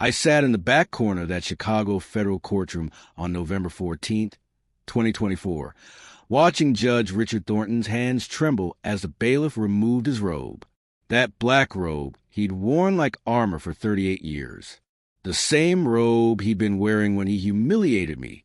I sat in the back corner of that Chicago federal courtroom on November 14th, 2024, watching Judge Richard Thornton's hands tremble as the bailiff removed his robe. That black robe he'd worn like armor for 38 years. The same robe he'd been wearing when he humiliated me,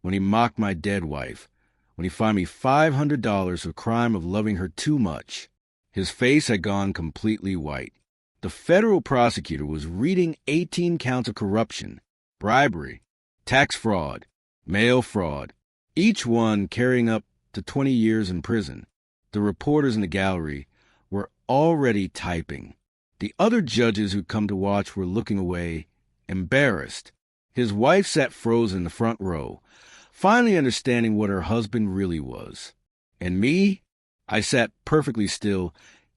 when he mocked my dead wife, when he fined me $500 for the crime of loving her too much. His face had gone completely white. The federal prosecutor was reading 18 counts of corruption, bribery, tax fraud, mail fraud, each one carrying up to 20 years in prison. The reporters in the gallery were already typing. The other judges who'd come to watch were looking away, embarrassed. His wife sat frozen in the front row, finally understanding what her husband really was. And me? I sat perfectly still,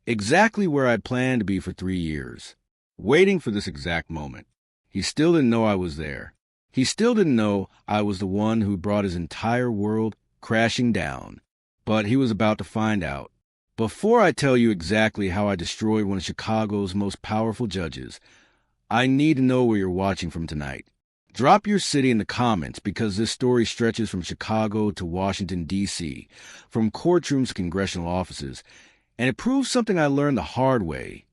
exactly where I'd planned to be for 3 years, waiting for this exact moment. He still didn't know I was there. He still didn't know I was the one who brought his entire world crashing down. But he was about to find out. Before I tell you exactly how I destroyed one of Chicago's most powerful judges, I need to know where you're watching from tonight. Drop your city in the comments, because this story stretches from Chicago to Washington, D.C., from courtrooms to congressional offices, and it proves something I learned the hard way.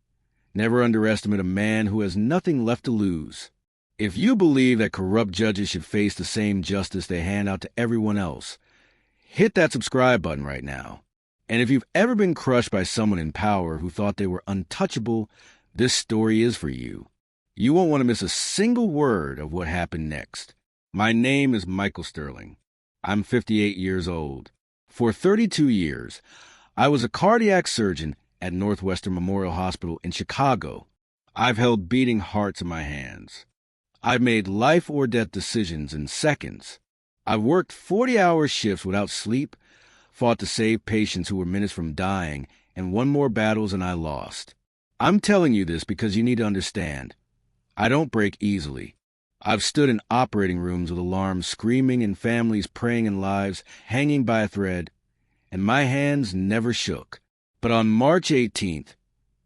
Never underestimate a man who has nothing left to lose. If you believe that corrupt judges should face the same justice they hand out to everyone else, hit that subscribe button right now. And if you've ever been crushed by someone in power who thought they were untouchable, this story is for you. You won't want to miss a single word of what happened next. My name is Michael Sterling. I'm 58 years old. For 32 years, I was a cardiac surgeon at Northwestern Memorial Hospital in Chicago. I've held beating hearts in my hands. I've made life-or-death decisions in seconds. I've worked 40-hour shifts without sleep, fought to save patients who were minutes from dying, and won more battles than I lost. I'm telling you this because you need to understand. I don't break easily. I've stood in operating rooms with alarms screaming and families praying and lives hanging by a thread, and my hands never shook. But on March 18th,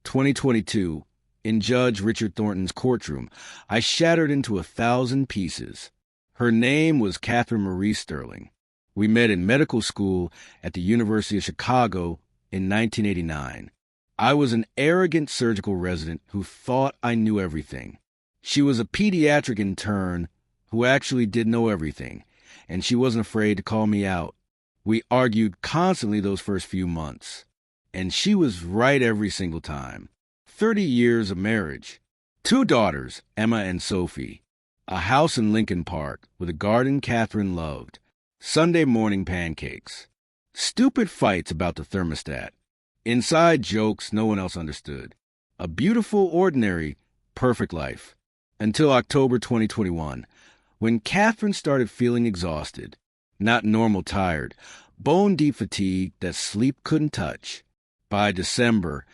2022, in Judge Richard Thornton's courtroom, I shattered into 1,000 pieces. Her name was Catherine Marie Sterling. We met in medical school at the University of Chicago in 1989. I was an arrogant surgical resident who thought I knew everything. She was a pediatric intern who actually did know everything, and she wasn't afraid to call me out. We argued constantly those first few months, and she was right every single time. 30 years of marriage, 2 daughters, Emma and Sophie, a house in Lincoln Park with a garden Catherine loved, Sunday morning pancakes, stupid fights about the thermostat, inside jokes no one else understood, a beautiful, ordinary, perfect life. Until October 2021, when Catherine started feeling exhausted, not normal tired, bone-deep fatigue that sleep couldn't touch. By December,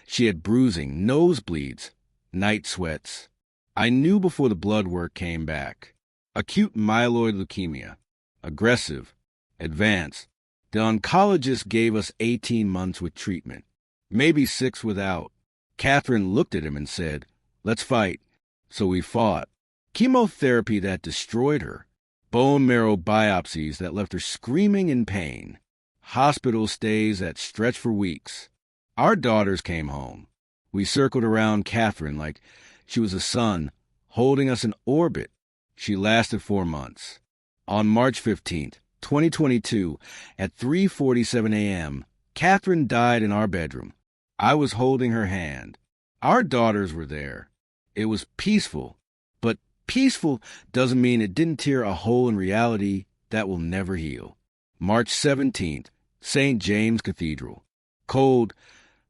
she had bruising, nosebleeds, night sweats. I knew before the blood work came back. Acute myeloid leukemia, aggressive, advanced. The oncologist gave us 18 months with treatment, maybe 6 without. Catherine looked at him and said, "Let's fight." So we fought. Chemotherapy that destroyed her. Bone marrow biopsies that left her screaming in pain. Hospital stays that stretched for weeks. Our daughters came home. We circled around Catherine like she was a sun, holding us in orbit. She lasted 4 months. On March 15th, 2022, at 3:47 a.m., Catherine died in our bedroom. I was holding her hand. Our daughters were there. It was peaceful, but peaceful doesn't mean it didn't tear a hole in reality that will never heal. March 17th, St. James Cathedral. Cold,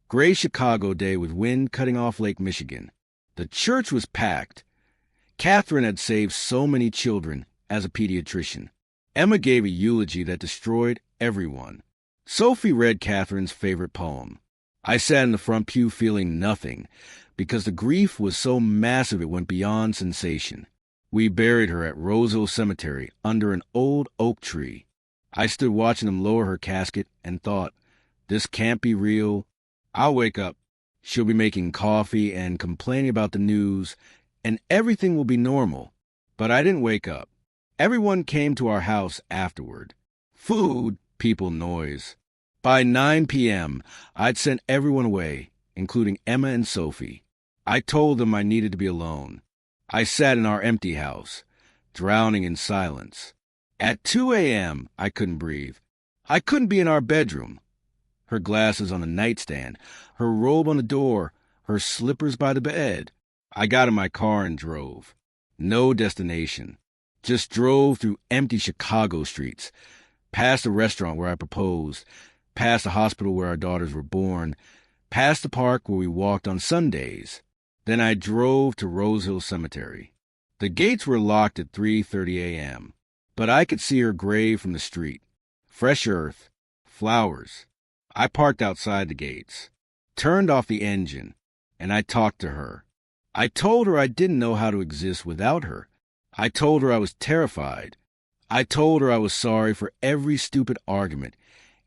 gray Chicago day with wind cutting off Lake Michigan. The church was packed. Catherine had saved so many children as a pediatrician. Emma gave a eulogy that destroyed everyone. Sophie read Catherine's favorite poem. I sat in the front pew feeling nothing, because the grief was so massive it went beyond sensation. We buried her at Rosehill Cemetery under an old oak tree. I stood watching them lower her casket and thought, this can't be real. I'll wake up. She'll be making coffee and complaining about the news, and everything will be normal. But I didn't wake up. Everyone came to our house afterward. Food, people, noise. By 9 p.m., I'd sent everyone away, including Emma and Sophie. I told them I needed to be alone. I sat in our empty house, drowning in silence. At 2 a.m., I couldn't breathe. I couldn't be in our bedroom. Her glasses on the nightstand, her robe on the door, her slippers by the bed. I got in my car and drove. No destination. Just drove through empty Chicago streets, past the restaurant where I proposed, past the hospital where our daughters were born, past the park where we walked on Sundays. Then I drove to Rose Hill Cemetery. The gates were locked at 3:30 a.m., but I could see her grave from the street. Fresh earth, flowers. I parked outside the gates, turned off the engine, and I talked to her. I told her I didn't know how to exist without her. I told her I was terrified. I told her I was sorry for every stupid argument,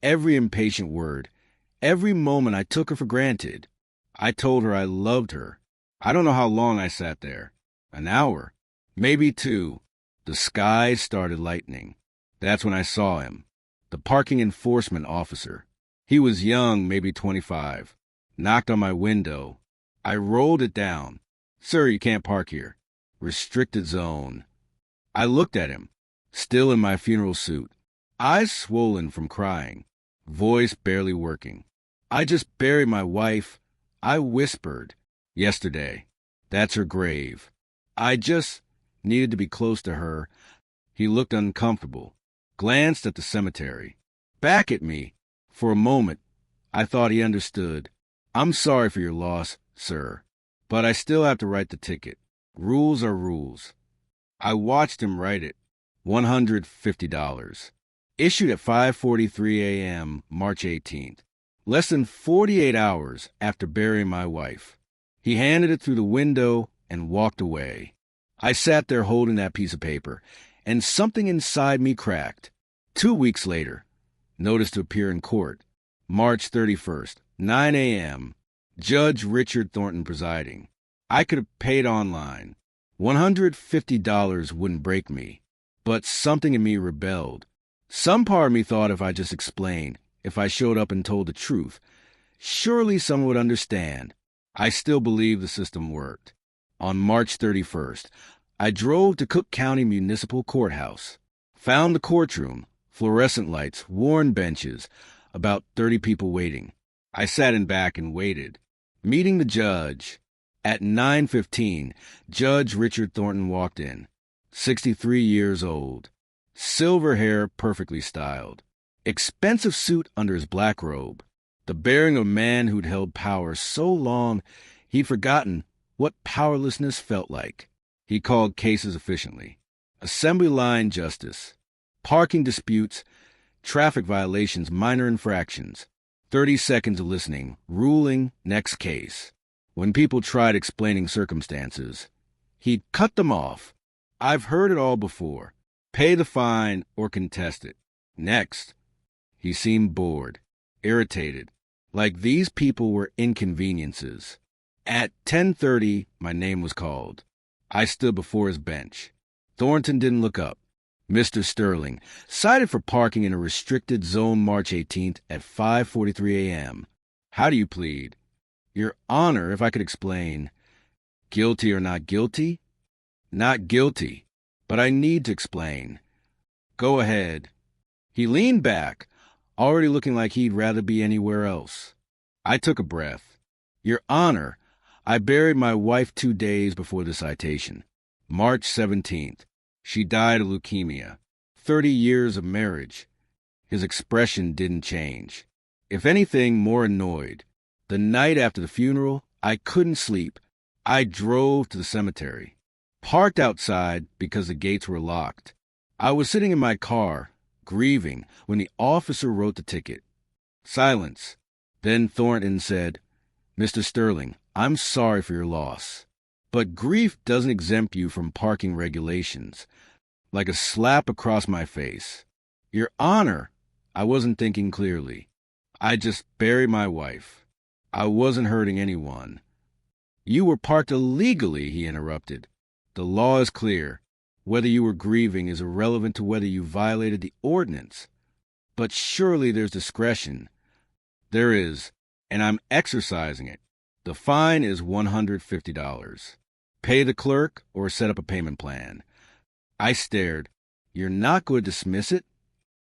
every impatient word, every moment I took her for granted. I told her I loved her. I don't know how long I sat there. An hour, maybe 2. The sky started lightening. That's when I saw him, the parking enforcement officer. He was young, maybe 25. Knocked on my window. I rolled it down. "Sir, you can't park here. Restricted zone." I looked at him, still in my funeral suit, eyes swollen from crying, voice barely working. "I just buried my wife," I whispered. "Yesterday. That's her grave. I just needed to be close to her." He looked uncomfortable, glanced at the cemetery, back at me. For a moment, I thought he understood. "I'm sorry for your loss, sir, but I still have to write the ticket. Rules are rules." I watched him write it. $150. Issued at 5:43 a.m., March 18th. Less than 48 hours after burying my wife. He handed it through the window and walked away. I sat there holding that piece of paper, and something inside me cracked. 2 weeks later, notice to appear in court. March 31st, 9 a.m., Judge Richard Thornton presiding. I could have paid online. $150 wouldn't break me, but something in me rebelled. Some part of me thought if I just explained, if I showed up and told the truth, surely someone would understand. I still believed the system worked. On March 31st, I drove to Cook County Municipal Courthouse, found the courtroom, fluorescent lights, worn benches, about 30 people waiting. I sat in back and waited, meeting the judge. At 9:15, Judge Richard Thornton walked in, 63 years old, silver hair perfectly styled, expensive suit under his black robe, the bearing of a man who'd held power so long he'd forgotten what powerlessness felt like. He called cases efficiently. Assembly line justice, parking disputes, traffic violations, minor infractions, 30 seconds of listening, ruling, next case. When people tried explaining circumstances, he'd cut them off. "I've heard it all before. Pay the fine or contest it. Next." He seemed bored, irritated, like these people were inconveniences. At 10:30, my name was called. I stood before his bench. Thornton didn't look up. "Mr. Sterling, cited for parking in a restricted zone March 18th at 5:43 a.m. How do you plead?" "Your Honor, if I could explain." "Guilty or not guilty?" "Not guilty, but I need to explain." "Go ahead." He leaned back, already looking like he'd rather be anywhere else. I took a breath. "Your Honor, I buried my wife 2 days before the citation. March 17th. She died of leukemia. 30 years of marriage." His expression didn't change. If anything, more annoyed. The night after the funeral, I couldn't sleep. I drove to the cemetery, parked outside because the gates were locked. I was sitting in my car, grieving, when the officer wrote the ticket. Silence. Then Thornton said, "Mr. Sterling, I'm sorry for your loss. But grief doesn't exempt you from parking regulations." Like a slap across my face. "Your Honor," I wasn't thinking clearly. I just buried my wife. I wasn't hurting anyone. You were parked illegally, he interrupted. The law is clear. Whether you were grieving is irrelevant to whether you violated the ordinance. But surely there's discretion. There is, and I'm exercising it. The fine is $150. Pay the clerk or set up a payment plan. I stared. You're not going to dismiss it?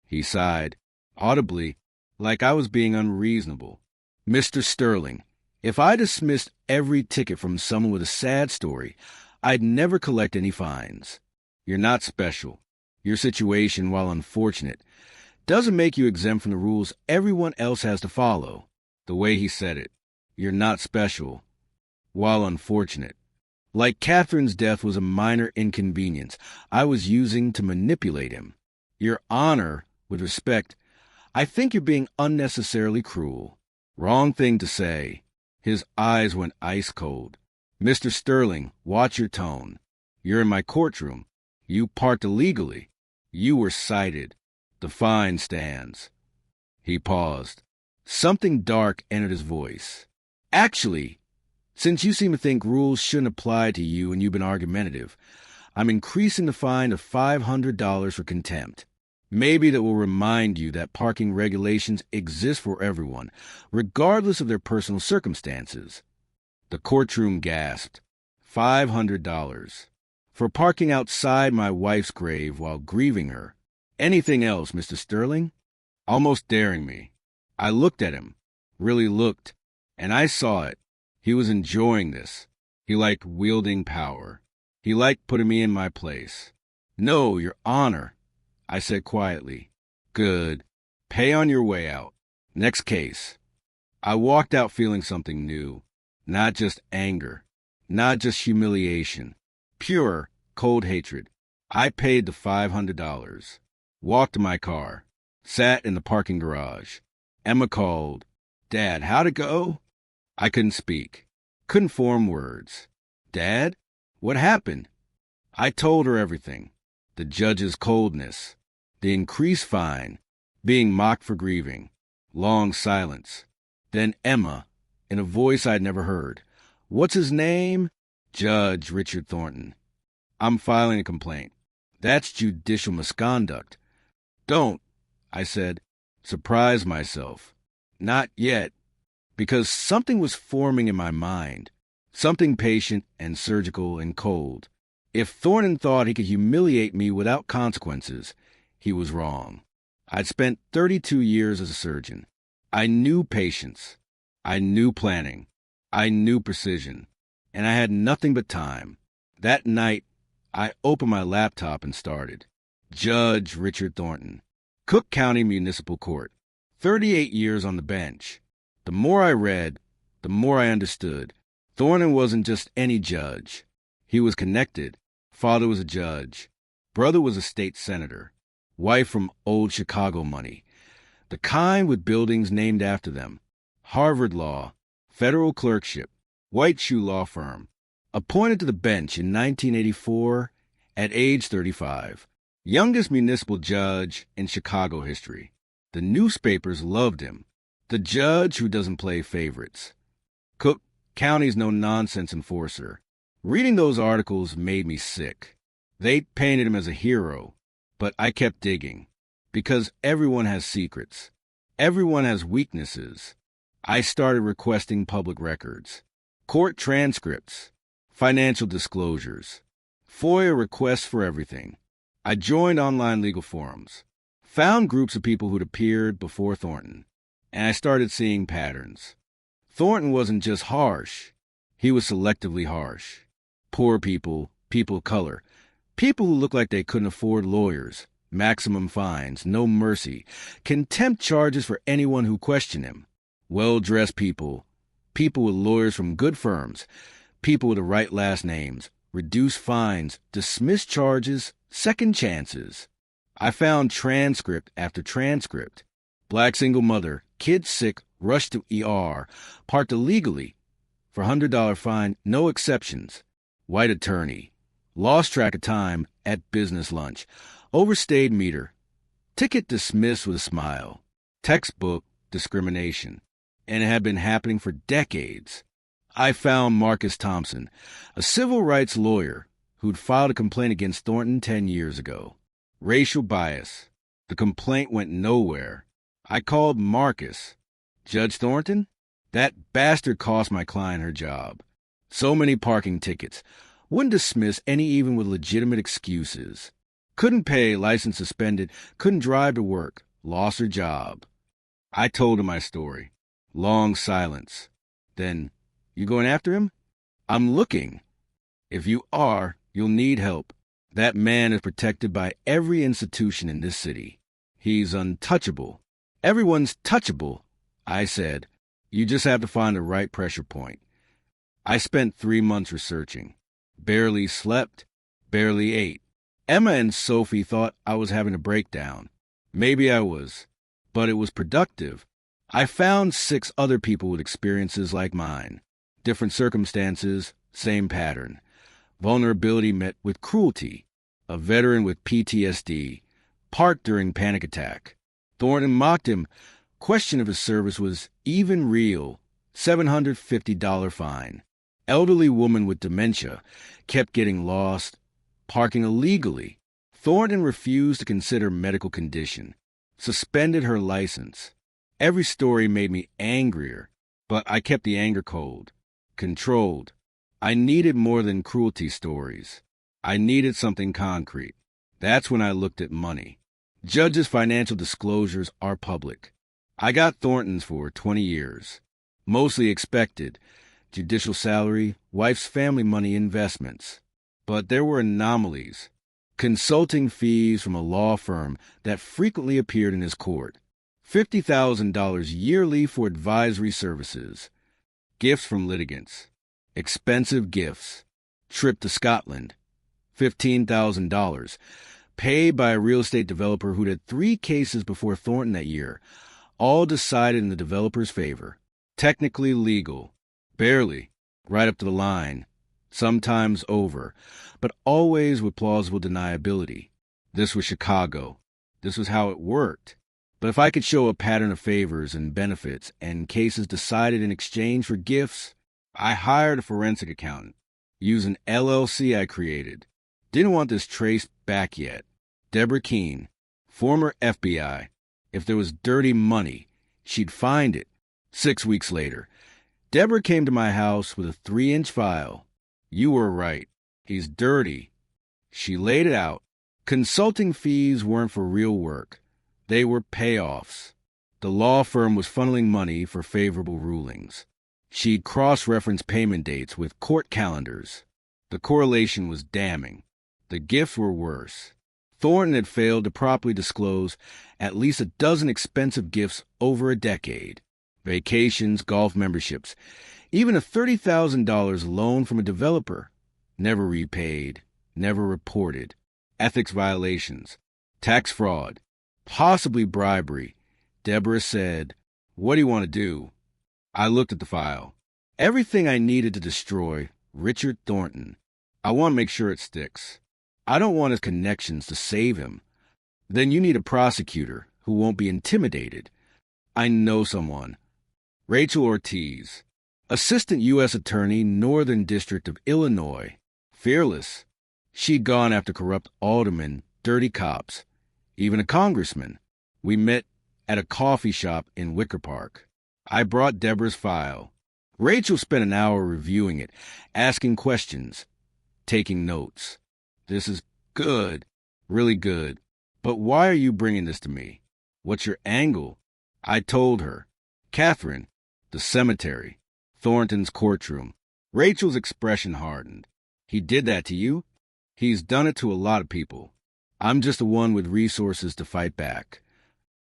He sighed, audibly, like I was being unreasonable. Mr. Sterling, if I dismissed every ticket from someone with a sad story, I'd never collect any fines. You're not special. Your situation, while unfortunate, doesn't make you exempt from the rules everyone else has to follow. The way he said it, you're not special, while unfortunate. Like Catherine's death was a minor inconvenience I was using to manipulate him. Your Honor, with respect, I think you're being unnecessarily cruel. Wrong thing to say. His eyes went ice cold. Mr. Sterling, watch your tone. You're in my courtroom. You parked illegally. You were cited. The fine stands. He paused. Something dark entered his voice. Actually, since you seem to think rules shouldn't apply to you and you've been argumentative, I'm increasing the fine to $500 for contempt. Maybe that will remind you that parking regulations exist for everyone, regardless of their personal circumstances. The courtroom gasped. $500. For parking outside my wife's grave while grieving her. Anything else, Mr. Sterling? Almost daring me. I looked at him, really looked, and I saw it. He was enjoying this. He liked wielding power. He liked putting me in my place. No, Your Honor, I said quietly. Good. Pay on your way out. Next case. I walked out feeling something new. Not just anger. Not just humiliation. Pure, cold hatred. I paid the $500. Walked to my car. Sat in the parking garage. Emma called. Dad, how'd it go? I couldn't speak. Couldn't form words. Dad? What happened? I told her everything. The judge's coldness. The increased fine. Being mocked for grieving. Long silence. Then Emma, in a voice I'd never heard. What's his name? Judge Richard Thornton. I'm filing a complaint. That's judicial misconduct. Don't, I said, surprise myself. Not yet. Because something was forming in my mind. Something patient and surgical and cold. If Thornton thought he could humiliate me without consequences, he was wrong. I'd spent 32 years as a surgeon. I knew patience. I knew planning. I knew precision. And I had nothing but time. That night, I opened my laptop and started. Judge Richard Thornton. Cook County Municipal Court. 38 years on the bench. The more I read, the more I understood. Thornton wasn't just any judge. He was connected. Father was a judge. Brother was a state senator. Wife from old Chicago money. The kind with buildings named after them. Harvard Law. Federal clerkship. White shoe law firm. Appointed to the bench in 1984 at age 35. Youngest municipal judge in Chicago history. The newspapers loved him. The judge who doesn't play favorites. Cook County's no-nonsense enforcer. Reading those articles made me sick. They painted him as a hero, but I kept digging. Because everyone has secrets. Everyone has weaknesses. I started requesting public records. Court transcripts. Financial disclosures. FOIA requests for everything. I joined online legal forums. Found groups of people who'd appeared before Thornton. And I started seeing patterns. Thornton wasn't just harsh. He was selectively harsh. Poor people, people of color, people who looked like they couldn't afford lawyers, maximum fines, no mercy, contempt charges for anyone who questioned him. Well-dressed people, people with lawyers from good firms, people with the right last names, reduced fines, dismissed charges, second chances. I found transcript after transcript. Black single mother, kid sick, rushed to ER, parked illegally. For $100 fine, no exceptions. White attorney. Lost track of time at business lunch. Overstayed meter. Ticket dismissed with a smile. Textbook discrimination. And it had been happening for decades. I found Marcus Thompson, a civil rights lawyer who'd filed a complaint against Thornton 10 years ago. Racial bias. The complaint went nowhere. I called Marcus. Judge Thornton? That bastard cost my client her job. So many parking tickets. Wouldn't dismiss any even with legitimate excuses. Couldn't pay, license suspended, couldn't drive to work, lost her job. I told him my story. Long silence. Then, you going after him? I'm looking. If you are, you'll need help. That man is protected by every institution in this city. He's untouchable. Everyone's touchable, I said. You just have to find the right pressure point. I spent 3 months researching. Barely slept, barely ate. Emma and Sophie thought I was having a breakdown. Maybe I was, but it was productive. I found 6 other people with experiences like mine. Different circumstances, same pattern. Vulnerability met with cruelty. A veteran with PTSD. Parked during panic attack. Thornton mocked him. Question of his service was even real. $750 fine. Elderly woman with dementia. Kept getting lost. Parking illegally. Thornton refused to consider medical condition. Suspended her license. Every story made me angrier, but I kept the anger cold. Controlled. I needed more than cruelty stories. I needed something concrete. That's when I looked at money. Judges' financial disclosures are public. I got Thornton's for 20 years. Mostly expected. Judicial salary, wife's family money investments. But there were anomalies. Consulting fees from a law firm that frequently appeared in his court. $50,000 yearly for advisory services. Gifts from litigants. Expensive gifts. Trip to Scotland. $15,000. Paid by a real estate developer who'd had 3 cases before Thornton that year, all decided in the developer's favor. Technically legal. Barely. Right up to the line. Sometimes over. But always with plausible deniability. This was Chicago. This was how it worked. But if I could show a pattern of favors and benefits and cases decided in exchange for gifts, I hired a forensic accountant. Used an LLC I created. Didn't want this traced back yet. Deborah Keene, former FBI. If there was dirty money, she'd find it. 6 weeks later, Deborah came to my house with a 3-inch file. You were right. He's dirty. She laid it out. Consulting fees weren't for real work. They were payoffs. The law firm was funneling money for favorable rulings. She'd cross-reference payment dates with court calendars. The correlation was damning. The gifts were worse. Thornton had failed to properly disclose at least a dozen expensive gifts over a decade. Vacations, golf memberships, even a $30,000 loan from a developer. Never repaid, never reported. Ethics violations, tax fraud, possibly bribery. Deborah said, "What do you want to do?" I looked at the file. Everything I needed to destroy Richard Thornton. I want to make sure it sticks. I don't want his connections to save him. Then you need a prosecutor who won't be intimidated. I know someone. Rachel Ortiz, Assistant U.S. Attorney, Northern District of Illinois. Fearless. She'd gone after corrupt aldermen, dirty cops, even a congressman. We met at a coffee shop in Wicker Park. I brought Deborah's file. Rachel spent an hour reviewing it, asking questions, taking notes. This is good, really good. But why are you bringing this to me? What's your angle? I told her. Catherine, the cemetery, Thornton's courtroom. Rachel's expression hardened. He did that to you? He's done it to a lot of people. I'm just the one with resources to fight back.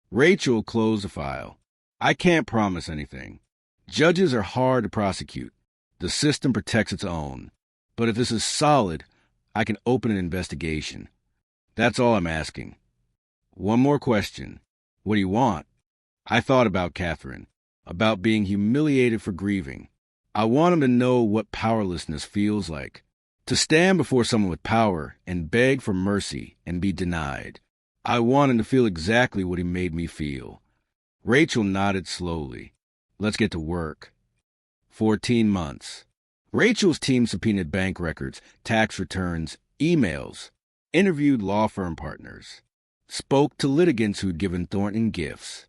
Rachel closed the file. I can't promise anything. Judges are hard to prosecute. The system protects its own. But if this is solid, I can open an investigation. That's all I'm asking. One more question. What do you want? I thought about Catherine, about being humiliated for grieving. I want him to know what powerlessness feels like. To stand before someone with power and beg for mercy and be denied. I want him to feel exactly what he made me feel. Rachel nodded slowly. Let's get to work. 14 months. Rachel's team subpoenaed bank records, tax returns, emails, interviewed law firm partners, spoke to litigants who'd given Thornton gifts.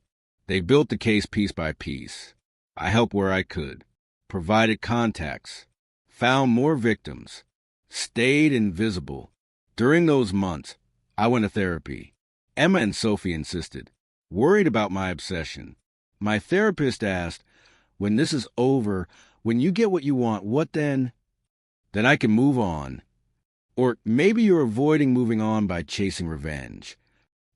They built the case piece by piece. I helped where I could, provided contacts, found more victims, stayed invisible. During those months, I went to therapy. Emma and Sophie insisted, worried about my obsession. My therapist asked, when this is over, when you get what you want, what then? Then I can move on. Or maybe you're avoiding moving on by chasing revenge.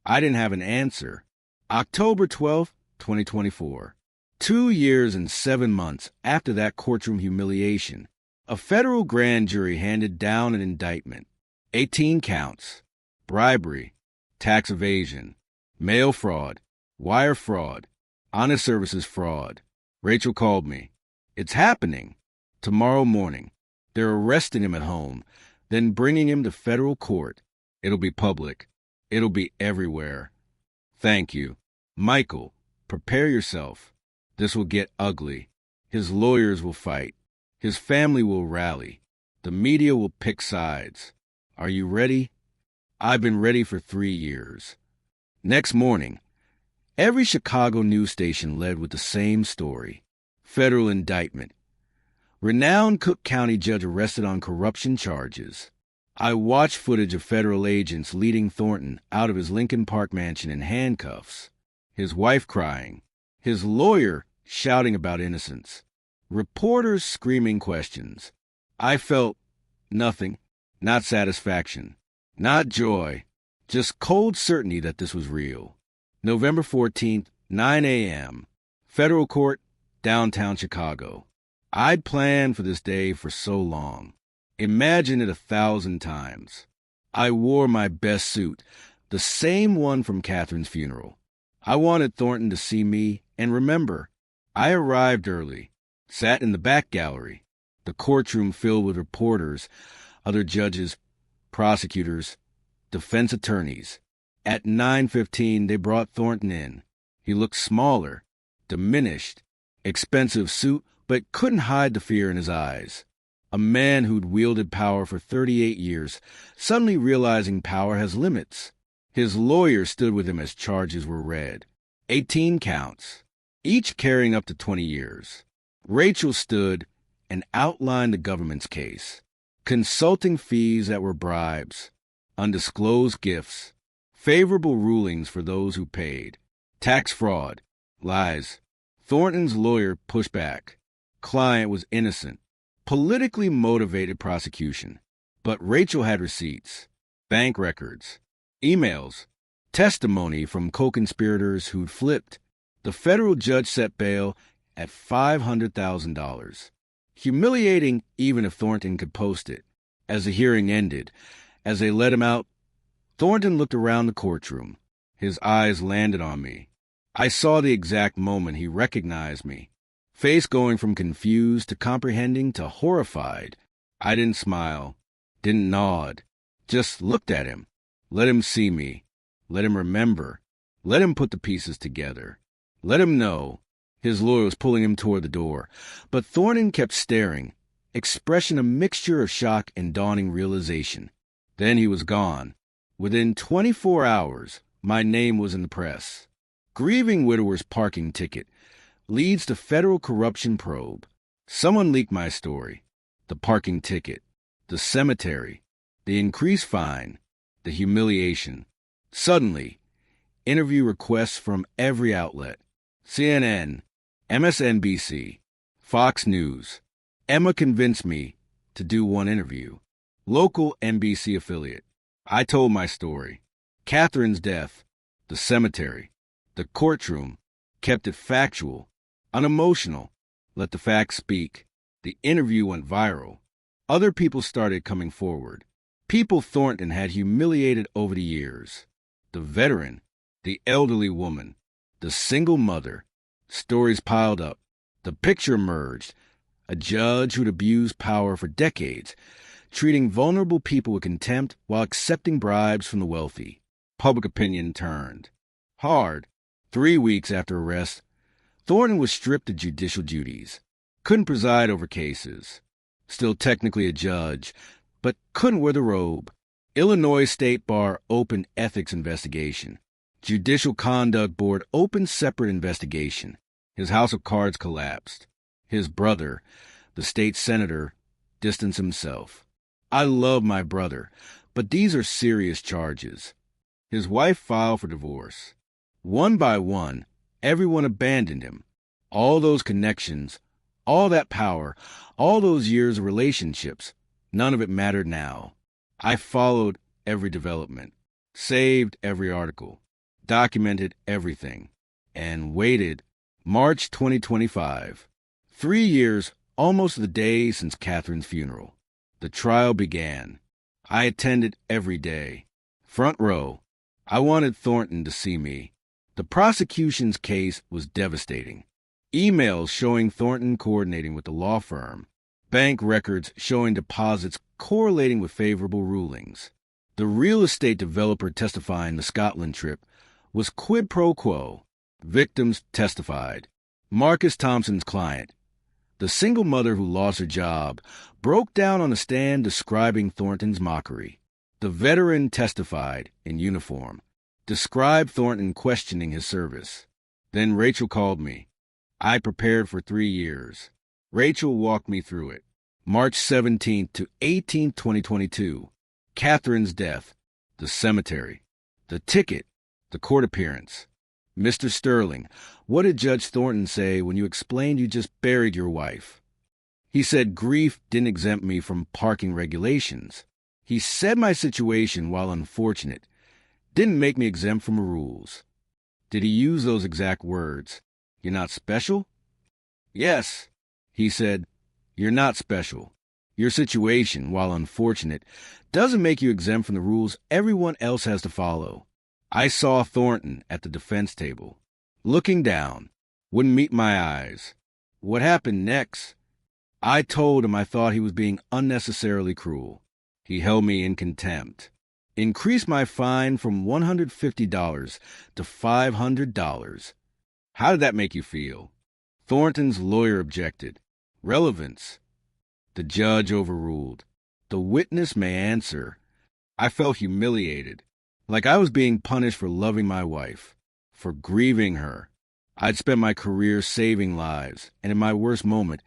I didn't have an answer. October 12th, 2024. 2 years and 7 months after that courtroom humiliation, a federal grand jury handed down an indictment. 18 counts. Bribery, tax evasion, mail fraud, wire fraud, honest services fraud. Rachel called me. It's happening. Tomorrow morning. They're arresting him at home, then bringing him to federal court. It'll be public. It'll be everywhere. Thank you. Michael, prepare yourself. This will get ugly. His lawyers will fight. His family will rally. The media will pick sides. Are you ready? I've been ready for 3 years. Next morning, every Chicago news station led with the same story. Federal indictment. Renowned Cook County judge arrested on corruption charges. I watched footage of federal agents leading Thornton out of his Lincoln Park mansion in handcuffs. His wife crying. His lawyer shouting about innocence. Reporters screaming questions. I felt nothing. Not satisfaction. Not joy. Just cold certainty that this was real. November 14th, 9 a.m. Federal Court, downtown Chicago. I'd planned for this day for so long. Imagined it 1,000 times. I wore my best suit, the same one from Catherine's funeral. I wanted Thornton to see me and remember. I arrived early, sat in the back gallery, the courtroom filled with reporters, other judges, prosecutors, defense attorneys. At 9:15, they brought Thornton in. He looked smaller, diminished, expensive suit, but couldn't hide the fear in his eyes. A man who'd wielded power for 38 years, suddenly realizing power has limits. His lawyer stood with him as charges were read. 18 counts, each carrying up to 20 years. Rachel stood and outlined the government's case. Consulting fees that were bribes, undisclosed gifts, favorable rulings for those who paid, tax fraud, lies. Thornton's lawyer pushed back. Client was innocent. Politically motivated prosecution. But Rachel had receipts, bank records, emails, testimony from co-conspirators who'd flipped. The federal judge set bail at $500,000. Humiliating even if Thornton could post it. As the hearing ended, as they let him out, Thornton looked around the courtroom. His eyes landed on me. I saw the exact moment he recognized me. Face going from confused to comprehending to horrified. I didn't smile, didn't nod, just looked at him. Let him see me. Let him remember. Let him put the pieces together. Let him know. His lawyer was pulling him toward the door, but Thornton kept staring, expression a mixture of shock and dawning realization. Then he was gone. Within 24 hours, my name was in the press. Grieving widower's parking ticket leads to federal corruption probe. Someone leaked my story. The parking ticket, the cemetery, the increased fine, the humiliation. Suddenly, interview requests from every outlet. CNN, MSNBC, Fox News. Emma convinced me to do one interview. Local NBC affiliate. I told my story. Catherine's death, the cemetery, the courtroom, kept it factual, unemotional, let the facts speak. The interview went viral. Other people started coming forward. People Thornton had humiliated over the years. The veteran, the elderly woman, the single mother. Stories piled up. The picture emerged. A judge who'd abused power for decades, treating vulnerable people with contempt while accepting bribes from the wealthy. Public opinion turned. Hard. 3 weeks after arrest, Thornton was stripped of judicial duties. Couldn't preside over cases. Still technically a judge, but couldn't wear the robe. Illinois State Bar opened ethics investigation. Judicial Conduct Board opened separate investigation. His house of cards collapsed. His brother, the state senator, distanced himself. I love my brother, but these are serious charges. His wife filed for divorce. One by one, everyone abandoned him. All those connections, all that power, all those years of relationships, none of it mattered now. I followed every development, saved every article, documented everything, and waited. March 2025. 3 years, almost the day since Catherine's funeral. The trial began. I attended every day. Front row. I wanted Thornton to see me. The prosecution's case was devastating. Emails showing Thornton coordinating with the law firm. Bank records showing deposits correlating with favorable rulings. The real estate developer testifying the Scotland trip was quid pro quo. Victims testified. Marcus Thompson's client, the single mother who lost her job, broke down on the stand describing Thornton's mockery. The veteran testified in uniform, described Thornton questioning his service. Then Rachel called me. I prepared for 3 years. Rachel walked me through it. March 17th to 18th, 2022. Catherine's death. The cemetery. The ticket. The court appearance. Mr. Sterling, what did Judge Thornton say when you explained you just buried your wife? He said grief didn't exempt me from parking regulations. He said my situation, while unfortunate, didn't make me exempt from rules. Did he use those exact words? You're not special? Yes. He said, you're not special. Your situation, while unfortunate, doesn't make you exempt from the rules everyone else has to follow. I saw Thornton at the defense table, looking down, wouldn't meet my eyes. What happened next? I told him I thought he was being unnecessarily cruel. He held me in contempt. Increased my fine from $150 to $500. How did that make you feel? Thornton's lawyer objected. Relevance. The judge overruled. The witness may answer. I felt humiliated, like I was being punished for loving my wife, for grieving her. I'd spent my career saving lives, and in my worst moment,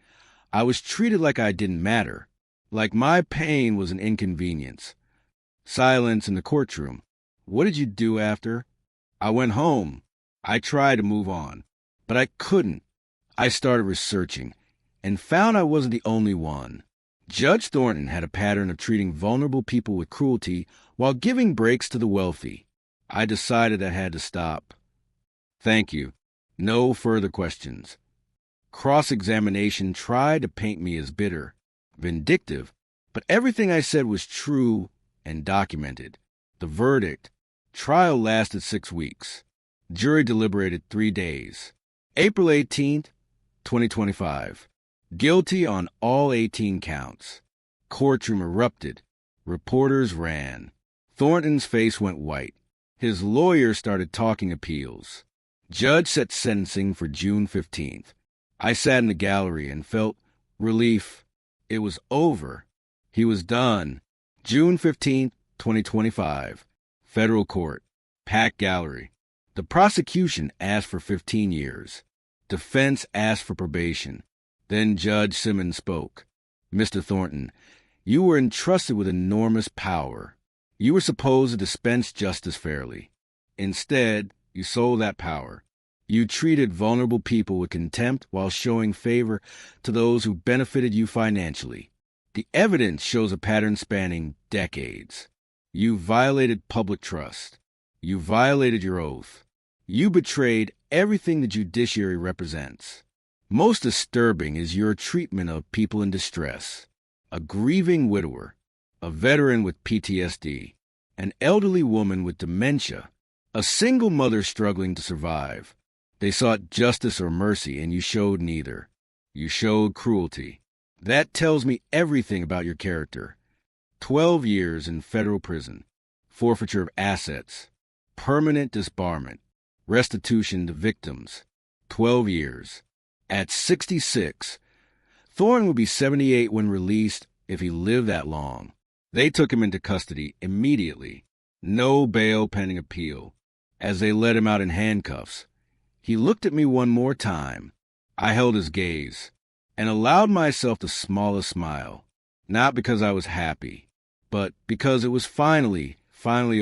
I was treated like I didn't matter, like my pain was an inconvenience. Silence in the courtroom. What did you do after? I went home. I tried to move on, but I couldn't. I started researching and found I wasn't the only one. Judge Thornton had a pattern of treating vulnerable people with cruelty while giving breaks to the wealthy. I decided I had to stop. Thank you. No further questions. Cross-examination tried to paint me as bitter, vindictive, but everything I said was true and documented. The verdict. Trial lasted 6 weeks. Jury deliberated 3 days. April 18th, 2025. Guilty on all 18 counts. Courtroom erupted. Reporters ran. Thornton's face went white. His lawyer started talking appeals. Judge set sentencing for June 15th. I sat in the gallery and felt relief. It was over. He was done. June 15th, 2025. Federal Court. Packed gallery. The prosecution asked for 15 years. Defense asked for probation. Then Judge Simmons spoke. Mr. Thornton, you were entrusted with enormous power. You were supposed to dispense justice fairly. Instead, you sold that power. You treated vulnerable people with contempt while showing favor to those who benefited you financially. The evidence shows a pattern spanning decades. You violated public trust. You violated your oath. You betrayed everything the judiciary represents. Most disturbing is your treatment of people in distress. A grieving widower, a veteran with PTSD, an elderly woman with dementia, a single mother struggling to survive. They sought justice or mercy, and you showed neither. You showed cruelty. That tells me everything about your character. 12 years in federal prison, forfeiture of assets, permanent disbarment, restitution to victims. 12 years. At 66, Thornton would be 78 when released if he lived that long. They took him into custody immediately. No bail pending appeal. As they let him out in handcuffs, he looked at me one more time. I held his gaze and allowed myself the smallest smile, not because I was happy, but because it was finally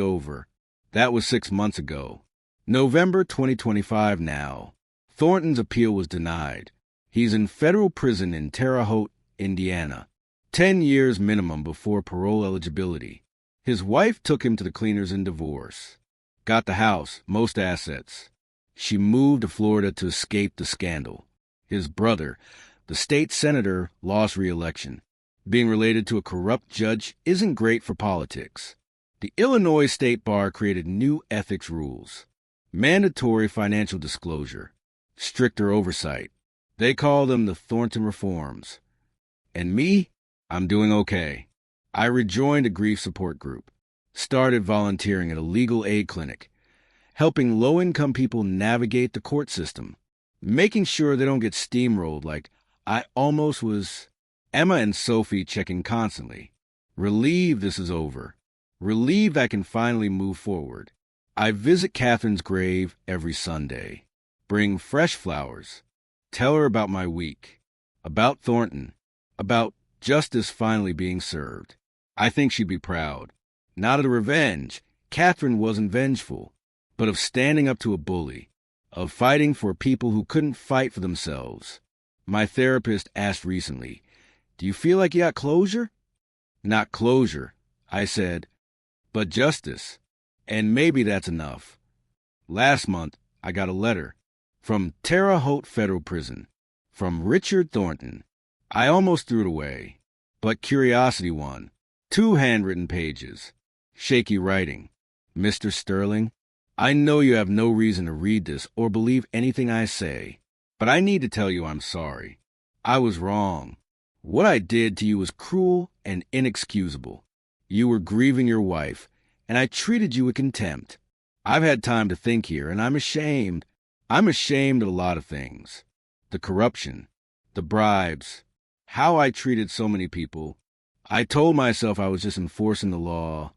over. That was 6 months ago. November 2025 now. Thornton's appeal was denied. He's in federal prison in Terre Haute, Indiana. 10 years minimum before parole eligibility. His wife took him to the cleaners in divorce. Got the house, most assets. She moved to Florida to escape the scandal. His brother, the state senator, lost re-election. Being related to a corrupt judge isn't great for politics. The Illinois State Bar created new ethics rules. Mandatory financial disclosure. Stricter oversight. They call them the Thornton Reforms. And me? I'm doing okay. I rejoined a grief support group. Started volunteering at a legal aid clinic. Helping low-income people navigate the court system. Making sure they don't get steamrolled like I almost was. Emma and Sophie checking constantly. Relieved this is over. Relieved I can finally move forward. I visit Catherine's grave every Sunday. Bring fresh flowers. Tell her about my week. About Thornton. About justice finally being served. I think she'd be proud. Not of the revenge. Catherine wasn't vengeful. But of standing up to a bully. Of fighting for people who couldn't fight for themselves. My therapist asked recently, "Do you feel like you got closure?" Not closure, I said, but justice. And maybe that's enough. Last month, I got a letter from Terre Haute Federal Prison, from Richard Thornton. I almost threw it away, but curiosity won. 2 handwritten pages. Shaky writing. Mr. Sterling, I know you have no reason to read this or believe anything I say, but I need to tell you I'm sorry. I was wrong. What I did to you was cruel and inexcusable. You were grieving your wife, and I treated you with contempt. I've had time to think here, and I'm ashamed. I'm ashamed of a lot of things. The corruption, the bribes, how I treated so many people. I told myself I was just enforcing the law,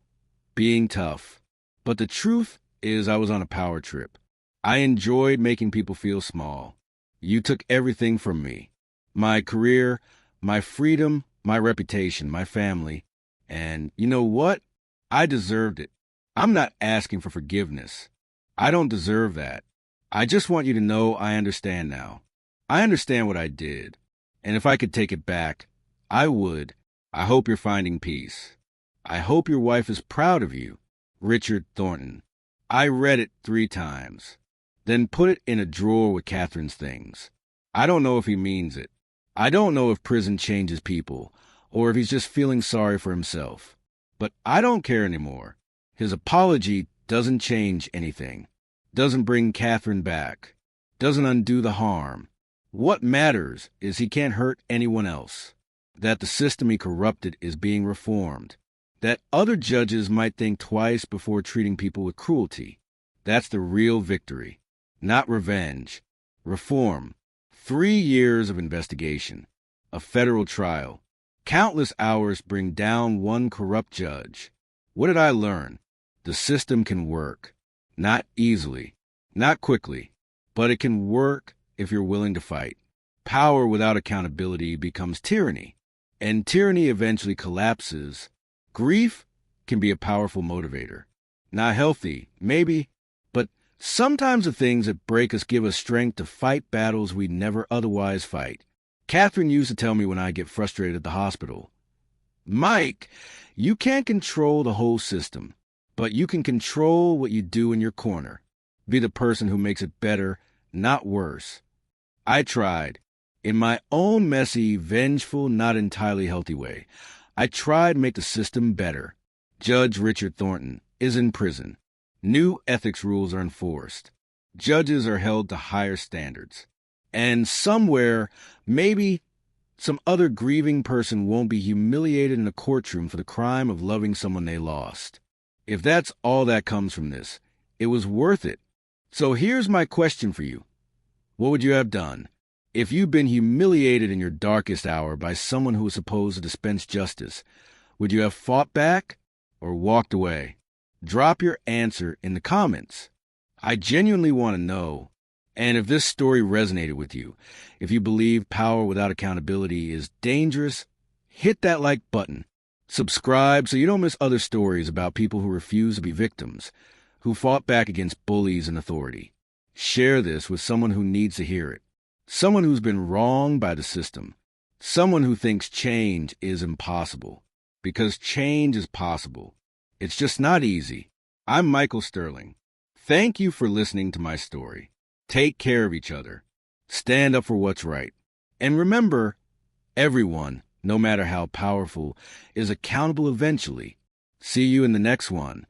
being tough. But the truth is I was on a power trip. I enjoyed making people feel small. You took everything from me. My career, my freedom, my reputation, my family. And you know what? I deserved it. I'm not asking for forgiveness. I don't deserve that. I just want you to know I understand now. I understand what I did. And if I could take it back, I would. I hope you're finding peace. I hope your wife is proud of you. Richard Thornton. I read it 3 times. Then put it in a drawer with Catherine's things. I don't know if he means it. I don't know if prison changes people, or if he's just feeling sorry for himself. But I don't care anymore. His apology doesn't change anything. Doesn't bring Catherine back. Doesn't undo the harm. What matters is he can't hurt anyone else. That the system he corrupted is being reformed. That other judges might think twice before treating people with cruelty. That's the real victory. Not revenge. Reform. 3 years of investigation. A federal trial. Countless hours bring down one corrupt judge. What did I learn? The system can work. Not easily. Not quickly. But it can work if you're willing to fight. Power without accountability becomes tyranny. And tyranny eventually collapses. Grief can be a powerful motivator. Not healthy, maybe, but sometimes the things that break us give us strength to fight battles we never otherwise fight. Catherine used to tell me when I get frustrated at the hospital, "Mike, you can't control the whole system, but you can control what you do in your corner. Be the person who makes it better, not worse." I tried. In my own messy, vengeful, not entirely healthy way, I tried to make the system better. Judge Richard Thornton is in prison. New ethics rules are enforced. Judges are held to higher standards. And somewhere, maybe some other grieving person won't be humiliated in a courtroom for the crime of loving someone they lost. If that's all that comes from this, it was worth it. So here's my question for you. What would you have done? If you've been humiliated in your darkest hour by someone who was supposed to dispense justice, would you have fought back or walked away? Drop your answer in the comments. I genuinely want to know. And if this story resonated with you, if you believe power without accountability is dangerous, hit that like button. Subscribe so you don't miss other stories about people who refuse to be victims, who fought back against bullies and authority. Share this with someone who needs to hear it. Someone who's been wronged by the system. Someone who thinks change is impossible. Because change is possible. It's just not easy. I'm Michael Sterling. Thank you for listening to my story. Take care of each other. Stand up for what's right. And remember, everyone, no matter how powerful, is accountable eventually. See you in the next one.